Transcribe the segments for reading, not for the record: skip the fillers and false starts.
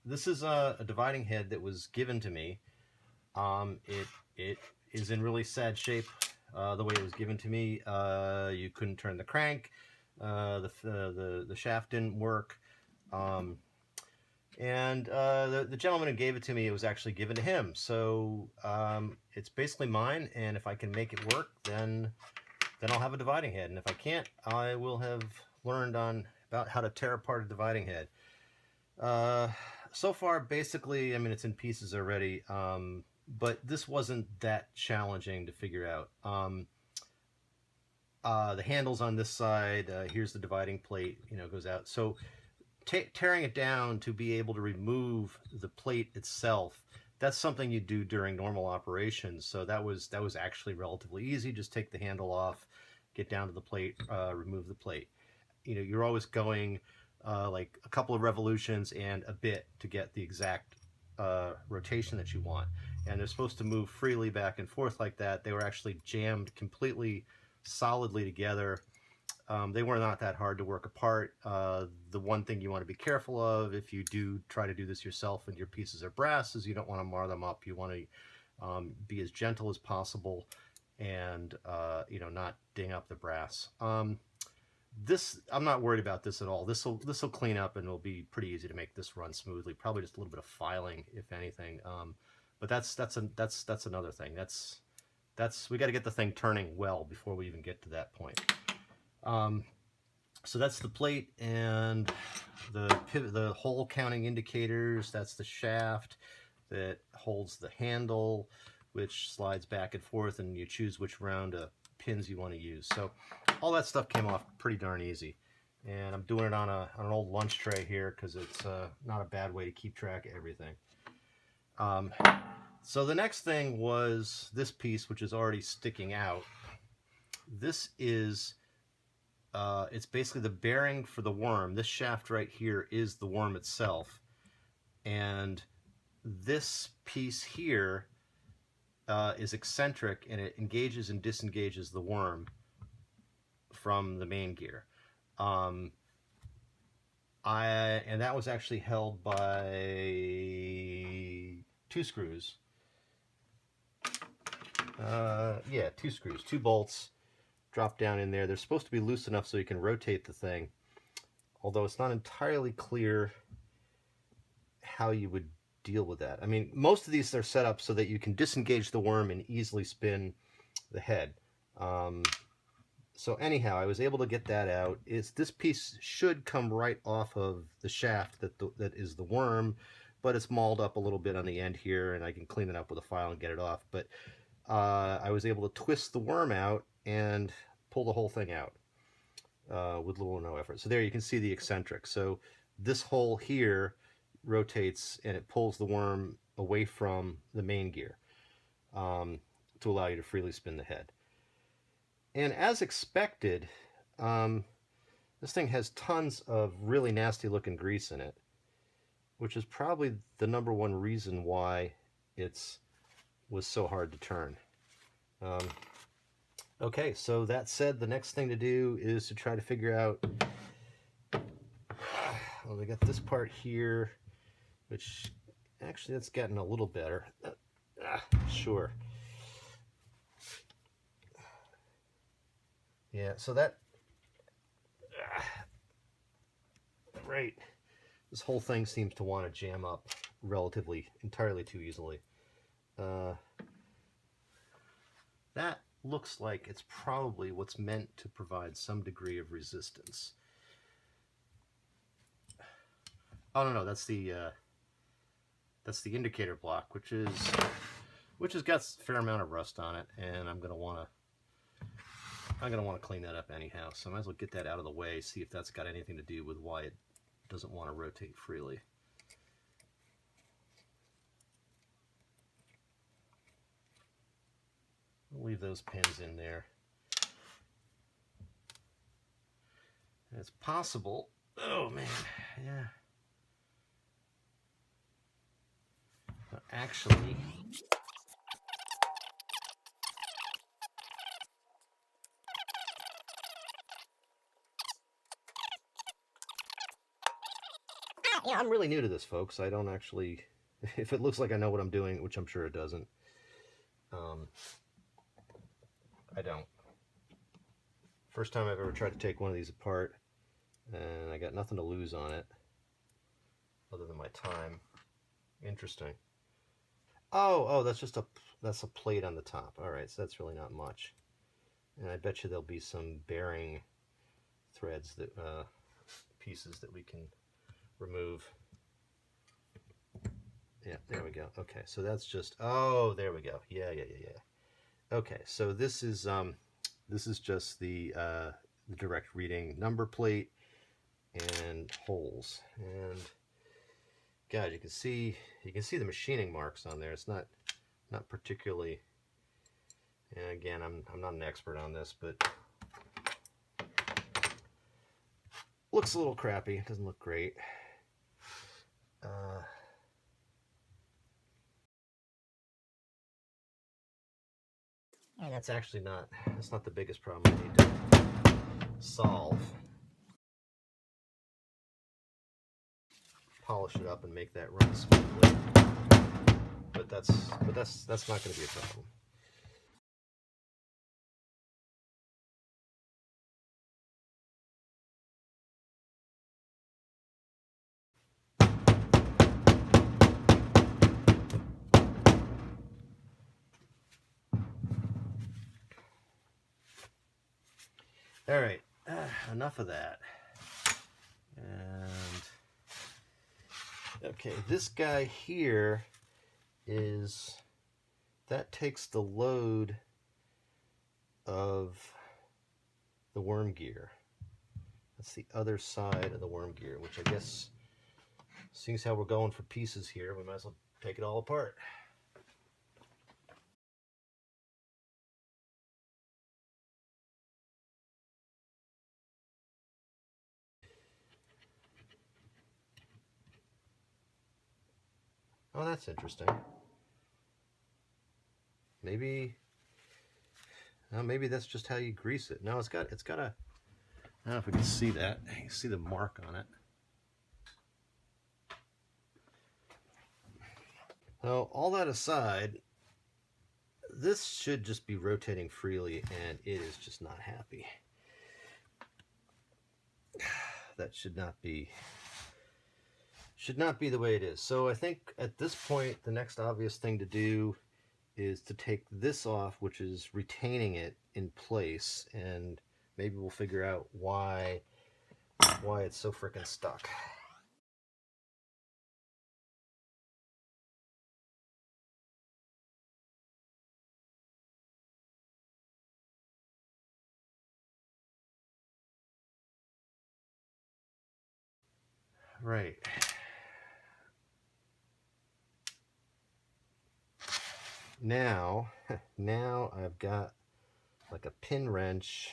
this is a dividing head that was given to me. It is in really sad shape the way it was given to me. You couldn't turn the crank. The shaft didn't work. The gentleman who gave it to me, it was actually given to him. So it's basically mine, and if I can make it work, then I'll have a dividing head. And if I can't, I will have learned about how to tear apart a dividing head. So far, basically, I mean, it's in pieces already, but this wasn't that challenging to figure out. The handles on this side, here's the dividing plate, goes out. So tearing it down to be able to remove the plate itself, that's something you do during normal operations. So that was actually relatively easy. Just take the handle off, get down to the plate, remove the plate. You're always going like a couple of revolutions and a bit to get the exact rotation that you want. And they're supposed to move freely back and forth like that. They were actually jammed completely solidly together. They were not that hard to work apart. The one thing you want to be careful of if you do try to do this yourself and your pieces are brass is you don't want to mar them up. You want to be as gentle as possible and not ding up the brass. This, I'm not worried about this at all. This will clean up and it'll be pretty easy to make this run smoothly. Probably just a little bit of filing, if anything. But that's another thing. We got to get the thing turning well before we even get to that point. So that's the plate and the pivot, the hole counting indicators. That's the shaft that holds the handle, which slides back and forth, and you choose which round of pins you want to use. So all that stuff came off pretty darn easy. And I'm doing it on an old lunch tray here because it's not a bad way to keep track of everything. So the next thing was this piece, which is already sticking out. This is it's basically the bearing for the worm. This shaft right here is the worm itself, and this piece here is eccentric, and it engages and disengages the worm from the main gear. And that was actually held by 2 screws. Yeah, 2 screws, 2 bolts. Drop down in there. They're supposed to be loose enough so you can rotate the thing, although it's not entirely clear how you would deal with that. I mean, most of these are set up so that you can disengage the worm and easily spin the head. So anyhow, I was able to get that out. This piece should come right off of the shaft that is the worm, but it's mauled up a little bit on the end here, and I can clean it up with a file and get it off. But I was able to twist the worm out and pull the whole thing out with little or no effort. So there you can see the eccentric. So this hole here rotates and it pulls the worm away from the main gear to allow you to freely spin the head. And as expected, this thing has tons of really nasty looking grease in it, which is probably the #1 reason why was so hard to turn. Okay, so that said, the next thing to do is to try to figure out, well, we got this part here, which actually that's gotten a little better. Sure. Yeah, so that, right, this whole thing seems to want to jam up entirely too easily. That looks like it's probably what's meant to provide some degree of resistance. Oh no, that's the indicator block, which has got a fair amount of rust on it, and I'm gonna want to clean that up anyhow. So I might as well get that out of the way, see if that's got anything to do with why it doesn't want to rotate freely. We'll leave those pins in there. It's possible. Oh man, yeah. Actually, Yeah, I'm really new to this, folks. I don't actually, if it looks like I know what I'm doing, which I'm sure it doesn't, I don't. First time I've ever tried to take one of these apart, and I got nothing to lose on it, other than my time. Interesting. Oh, that's a plate on the top. All right, so that's really not much. And I bet you there'll be some bearing threads that pieces that we can remove. Yeah, there we go. Okay, so that's just, oh, there we go. Yeah. Okay, so this is just the direct reading number plate and holes. And guys, you can see the machining marks on there. It's not particularly, and again, I'm not an expert on this, but looks a little crappy. It doesn't look great. And that's actually that's not the biggest problem I need to solve. Polish it up and make that run smoothly. But that's not going to be a problem. All right, enough of that. And okay, this guy here that takes the load of the worm gear. That's the other side of the worm gear, which I guess, seeing as how we're going for pieces here, we might as well take it all apart. Oh, that's interesting. Maybe that's just how you grease it. No, it's got a, I don't know if we can see that. You can see the mark on it. So all that aside, this should just be rotating freely, and it is just not happy. That should not be the way it is. So I think at this point, the next obvious thing to do is to take this off, which is retaining it in place, and maybe we'll figure out why it's so freaking stuck. Right. Now I've got like a pin wrench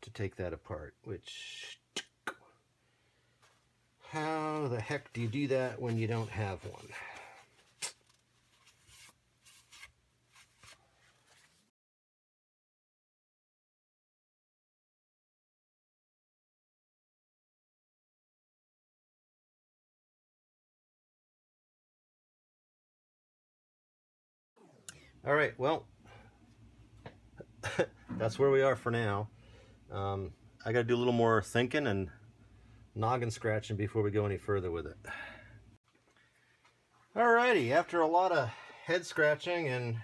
to take that apart, which, how the heck do you do that when you don't have one? All right, well, that's where we are for now. I got to do a little more thinking and noggin scratching before we go any further with it. Alrighty, after a lot of head scratching and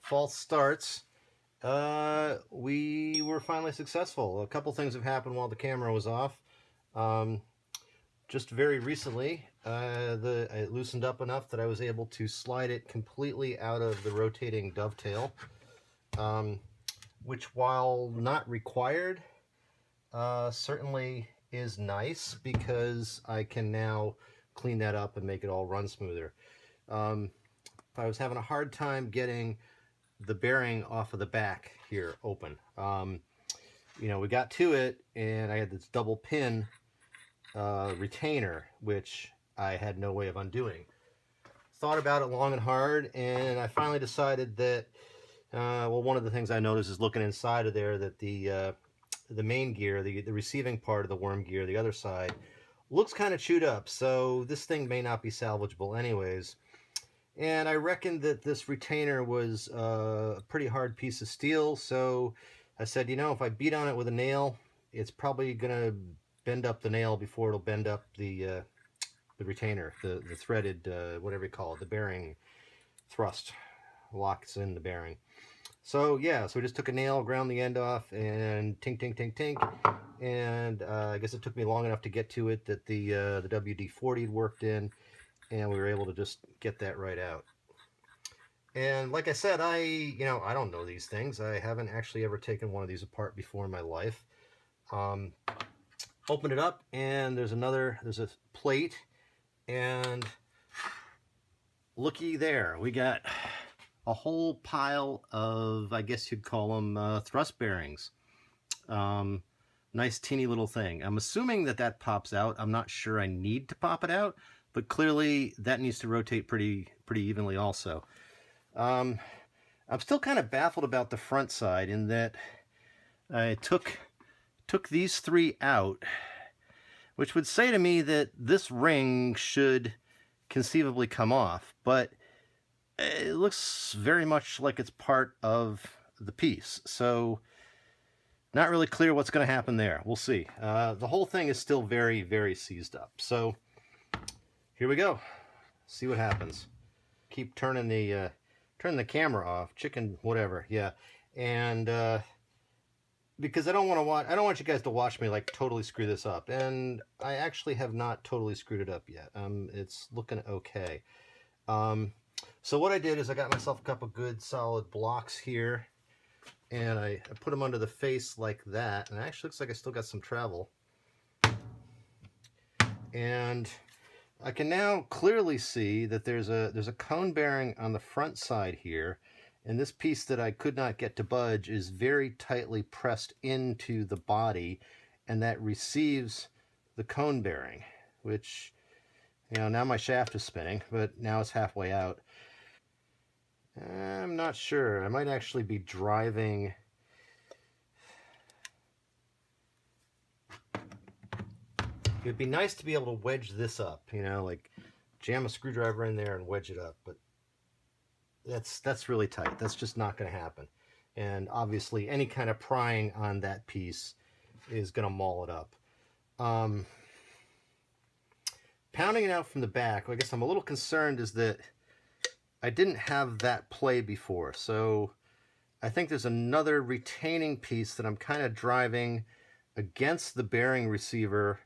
false starts, we were finally successful. A couple things have happened while the camera was off. Just very recently, it loosened up enough that I was able to slide it completely out of the rotating dovetail, which, while not required, certainly is nice, because I can now clean that up and make it all run smoother. I was having a hard time getting the bearing off of the back here open. You know, we got to it, and I had this double pin retainer, which I had no way of undoing. Thought about it long and hard, and I finally decided that, well, one of the things I noticed is looking inside of there, that the main gear, the receiving part of the worm gear, the other side, Looks kind of chewed up, so this thing may not be salvageable anyways. And I reckoned that this retainer was a pretty hard piece of steel, so I said, you know, if I beat on it with a nail, it's probably gonna bend up the nail before it'll bend up the retainer, the threaded, whatever you call it, the bearing thrust locks in the bearing. So yeah, so we just took a nail, ground the end off, and tink, tink, tink, tink. And I guess it took me long enough to get to it that the WD-40 worked in, and we were able to just get that right out. And like I said, I don't know these things. I haven't actually ever taken one of these apart before in my life. Open it up, and there's a plate, and looky there, we got a whole pile of, I guess you'd call them thrust bearings. Nice teeny little thing. I'm assuming that pops out. I'm not sure I need to pop it out, but clearly that needs to rotate pretty evenly also. I'm still kind of baffled about the front side in that I took these three out, which would say to me that this ring should conceivably come off, but it looks very much like it's part of the piece. So not really clear what's going to happen there. We'll see. The whole thing is still very, very seized up. So here we go. See what happens. Keep turning the camera off. Chicken, whatever. Yeah, and because I don't want you guys to watch me like totally screw this up, and I actually have not totally screwed it up yet. It's looking okay. So what I did is I got myself a couple good solid blocks here, and I put them under the face like that, and it actually looks like I still got some travel. And I can now clearly see that there's a cone bearing on the front side here, and this piece that I could not get to budge is very tightly pressed into the body, and that receives the cone bearing, which, now my shaft is spinning, but now it's halfway out. I'm not sure. I might actually be driving. It'd be nice to be able to wedge this up, like jam a screwdriver in there and wedge it up, but that's really tight. That's just not going to happen. And obviously any kind of prying on that piece is going to maul it up. Pounding it out from the back, I guess I'm a little concerned is that I didn't have that play before, so I think there's another retaining piece that I'm kind of driving against the bearing receiver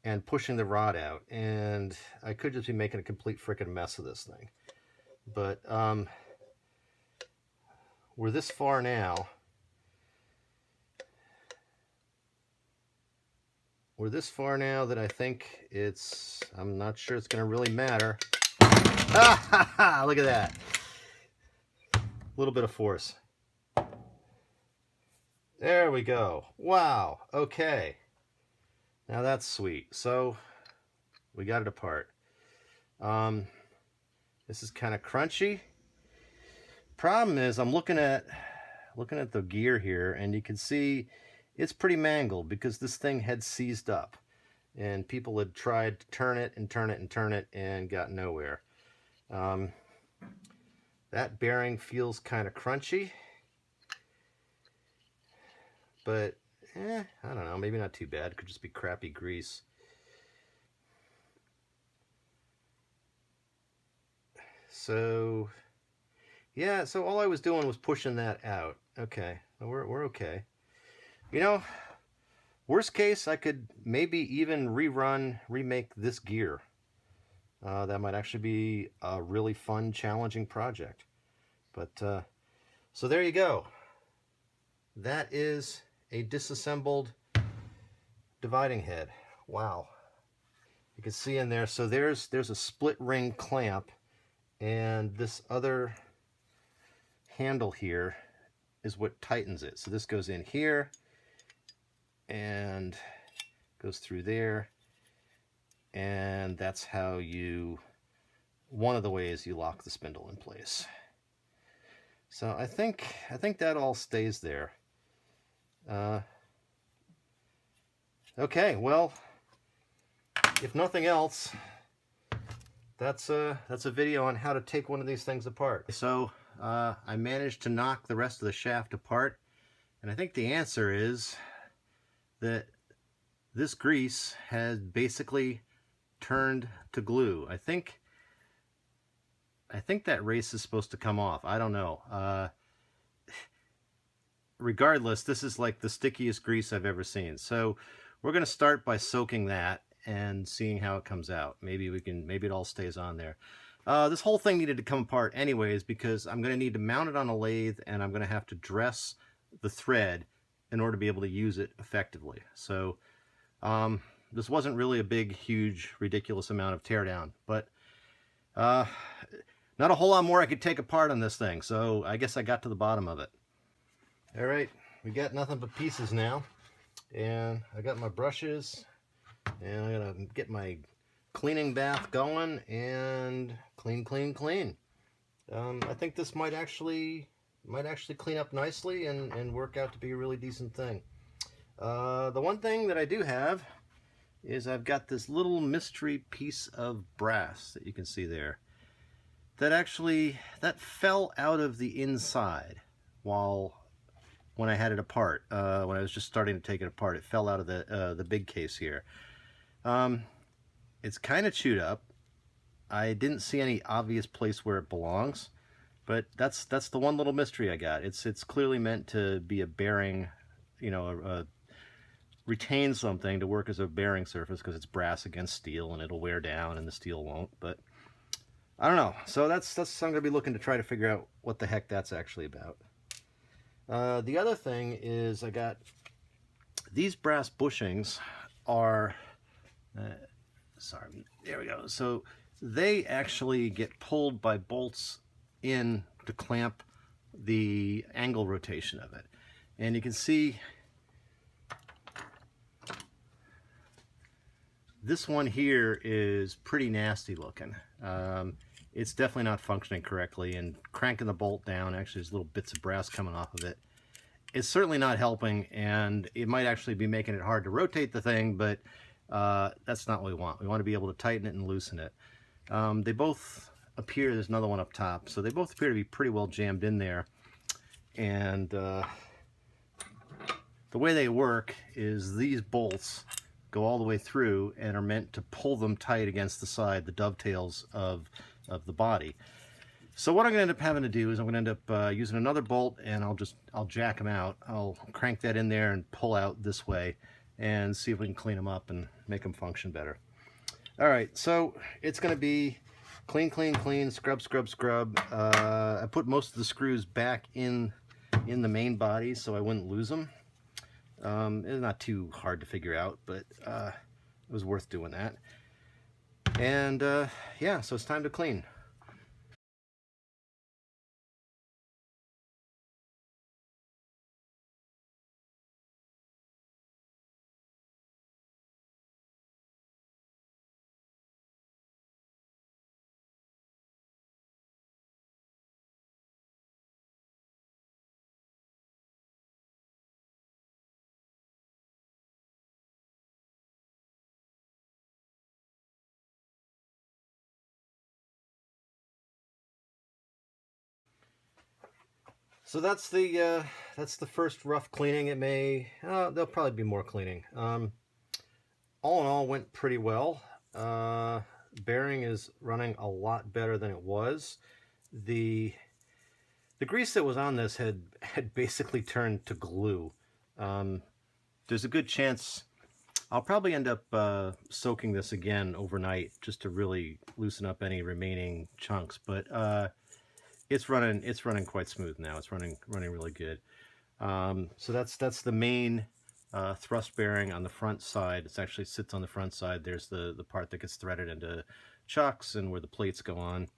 and pushing the rod out, and I could just be making a complete freaking mess of this thing. But we're this far now. We're this far now that I think I'm not sure it's going to really matter. Ah, ha, ha, look at that. A little bit of force. There we go. Wow. Okay. Now that's sweet. So we got it apart. This is kind of crunchy. Problem is I'm looking at the gear here, and you can see it's pretty mangled because this thing had seized up, and people had tried to turn it and turn it and turn it and got nowhere. That bearing feels kind of crunchy, but I don't know, maybe not too bad. It could just be crappy grease. So yeah, so all I was doing was pushing that out. Okay, we're okay. Worst case, I could maybe even remake this gear. That might actually be a really fun, challenging project. But so there you go. That is a disassembled dividing head. Wow. You can see in there, so there's a split ring clamp, and this other handle here is what tightens it. So this goes in here and goes through there, and that's how one of the ways you lock the spindle in place. So I think that all stays there. Okay, well, if nothing else, that's a video on how to take one of these things apart. So I managed to knock the rest of the shaft apart, and I think the answer is that this grease has basically turned to glue. I think that race is supposed to come off. I don't know. Regardless, this is like the stickiest grease I've ever seen. So we're going to start by soaking that and seeing how it comes out. Maybe it all stays on there. This whole thing needed to come apart anyways because I'm going to need to mount it on a lathe, and I'm going to have to dress the thread in order to be able to use it effectively. So this wasn't really a big, huge, ridiculous amount of teardown, but not a whole lot more I could take apart on this thing. So I guess I got to the bottom of it. All right, we got nothing but pieces now, and I got my brushes, and I'm gonna get my cleaning bath going and clean. I think this might actually clean up nicely and work out to be a really decent thing. The one thing that I do have is I've got this little mystery piece of brass that you can see there that fell out of the inside when I had it apart. When I was just starting to take it apart, it fell out of the big case here. It's kind of chewed up. I didn't see any obvious place where it belongs, but that's the one little mystery I got. It's clearly meant to be a bearing, you know, retain something to work as a bearing surface because it's brass against steel and it'll wear down and the steel won't. But I don't know. So that's I'm gonna be looking to try to figure out what the heck that's actually about. The other thing is I got these brass bushings are, sorry, there we go. So they actually get pulled by bolts in to clamp the angle rotation of it. And you can see this one here is pretty nasty looking. It's definitely not functioning correctly, and cranking the bolt down, actually there's little bits of brass coming off of it. It's certainly not helping, and it might actually be making it hard to rotate the thing, but that's not what we want. We want to be able to tighten it and loosen it. They both appear, there's another one up top, so they both appear to be pretty well jammed in there. And the way they work is these bolts go all the way through and are meant to pull them tight against the side, the dovetails of the body. So what I'm going to end up having to do is I'm going to end up using another bolt, and I'll jack them out. I'll crank that in there and pull out this way and see if we can clean them up and make them function better. All right, so it's going to be clean, scrub. I put most of the screws back in the main body so I wouldn't lose them. It's not too hard to figure out, but it was worth doing that. And yeah, so it's time to clean. So that's the first rough cleaning. It may there'll probably be more cleaning. All in all, went pretty well. Bearing is running a lot better than it was. The grease that was on this had basically turned to glue. There's a good chance I'll probably end up soaking this again overnight just to really loosen up any remaining chunks. But it's running quite smooth now. It's running really good. So that's the main thrust bearing on the front side. It actually sits on the front side. There's the part that gets threaded into chucks and where the plates go on.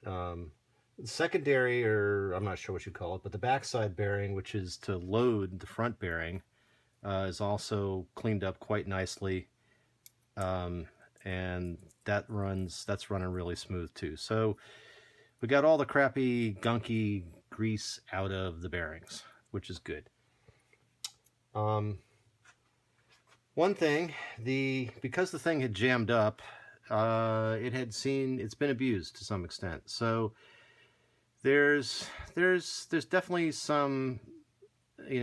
The secondary, or I'm not sure what you call it, but the backside bearing, which is to load the front bearing, is also cleaned up quite nicely. And that's running really smooth too. So we got all the crappy, gunky grease out of the bearings, which is good. One thing, because the thing had jammed up, it's been abused to some extent. So there's definitely some,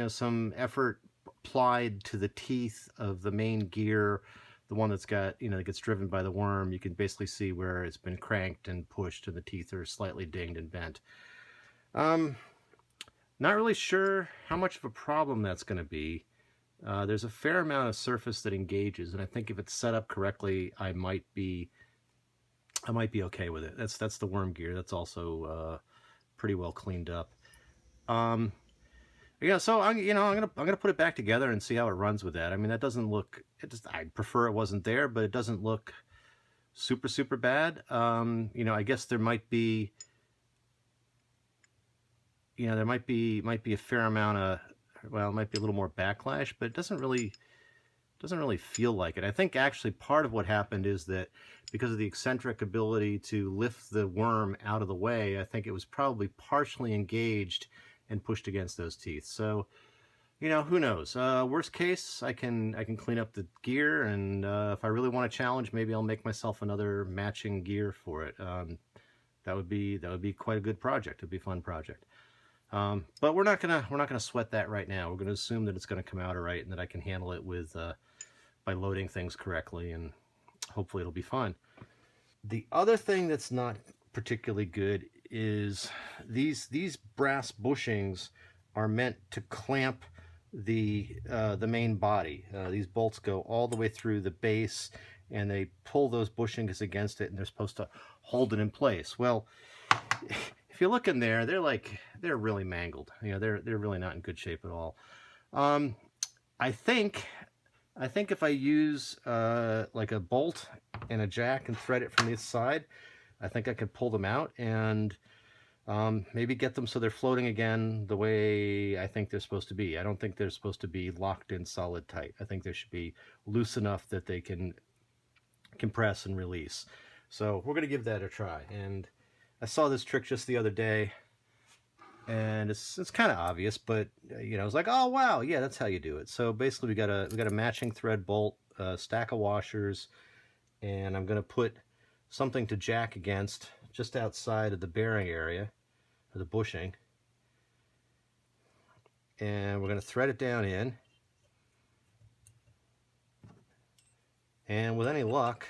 some effort applied to the teeth of the main gear, the one that's got, that gets driven by the worm. You can basically see where it's been cranked and pushed, and the teeth are slightly dinged and bent. Not really sure how much of a problem that's going to be. There's a fair amount of surface that engages, and I think if it's set up correctly, I might be okay with it. That's the worm gear. That's also pretty well cleaned up. Yeah, so I'm gonna put it back together and see how it runs with that. I mean, that doesn't look. I'd prefer it wasn't there, but it doesn't look super bad. I guess there might be. There might be a fair amount of, well, it might be a little more backlash, but it doesn't really feel like it. I think actually part of what happened is that because of the eccentric ability to lift the worm out of the way, I think it was probably partially engaged and pushed against those teeth. So, who knows? Worst case, I can clean up the gear, and if I really want to challenge, maybe I'll make myself another matching gear for it. That would be quite a good project. It'd be a fun project. But we're not gonna sweat that right now. We're gonna assume that it's gonna come out all right and that I can handle it with by loading things correctly, and hopefully it'll be fun. The other thing that's not particularly good is these brass bushings are meant to clamp the main body. These bolts go all the way through the base, and they pull those bushings against it, and they're supposed to hold it in place. Well, if you look in there, they're really mangled. They're really not in good shape at all. I think if I use like a bolt and a jack and thread it from this side, I think I could pull them out and maybe get them so they're floating again the way I think they're supposed to be. I don't think they're supposed to be locked in solid tight. I think they should be loose enough that they can compress and release. So we're going to give that a try. And I saw this trick just the other day, and it's kind of obvious, but I was like, oh wow, yeah, that's how you do it. So basically, we got a matching thread bolt, a stack of washers, and I'm going to put something to jack against just outside of the bearing area, or the bushing, and we're going to thread it down in, and with any luck,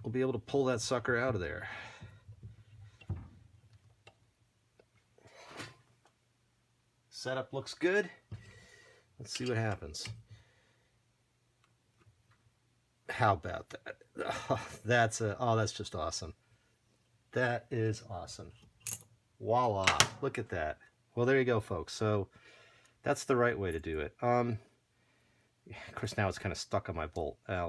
we'll be able to pull that sucker out of there. Setup looks good. Let's see what happens. How about that? Oh, that's just awesome. That is awesome. Voila, look at that. Well, there you go, folks. So that's the right way to do it. Of course, now it's kind of stuck on my bolt. Yeah,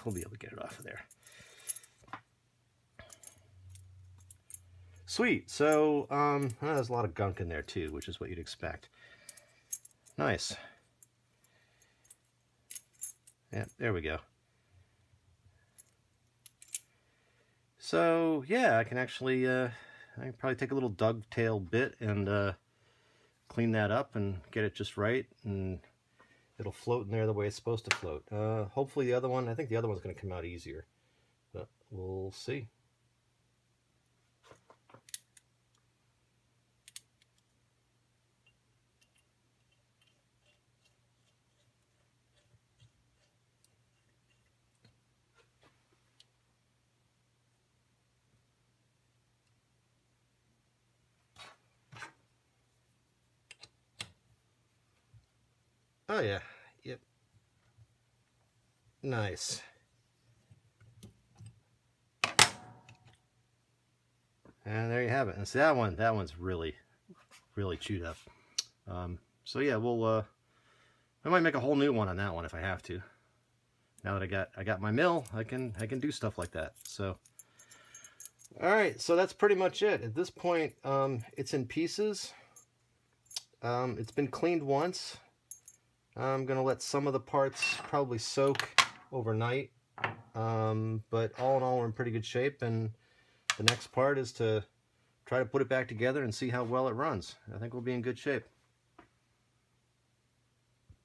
we'll be able to get it off of there. Sweet. So there's a lot of gunk in there too, which is what you'd expect. Nice. Yeah, there we go. So yeah, I can actually I can probably take a little dovetail bit and clean that up and get it just right, and it'll float in there the way it's supposed to float. Hopefully the other one, I think the other one's going to come out easier, but we'll see. Oh yeah, yep. Nice. And there you have it. And see, that one's really chewed up. So yeah, I might make a whole new one on that one if I have to. Now that I got my mill, I can do stuff like that. So all right, so that's pretty much it. At this point, it's in pieces. It's been cleaned once. I'm going to let some of the parts probably soak overnight. But all in all, we're in pretty good shape. And the next part is to try to put it back together and see how well it runs. I think we'll be in good shape.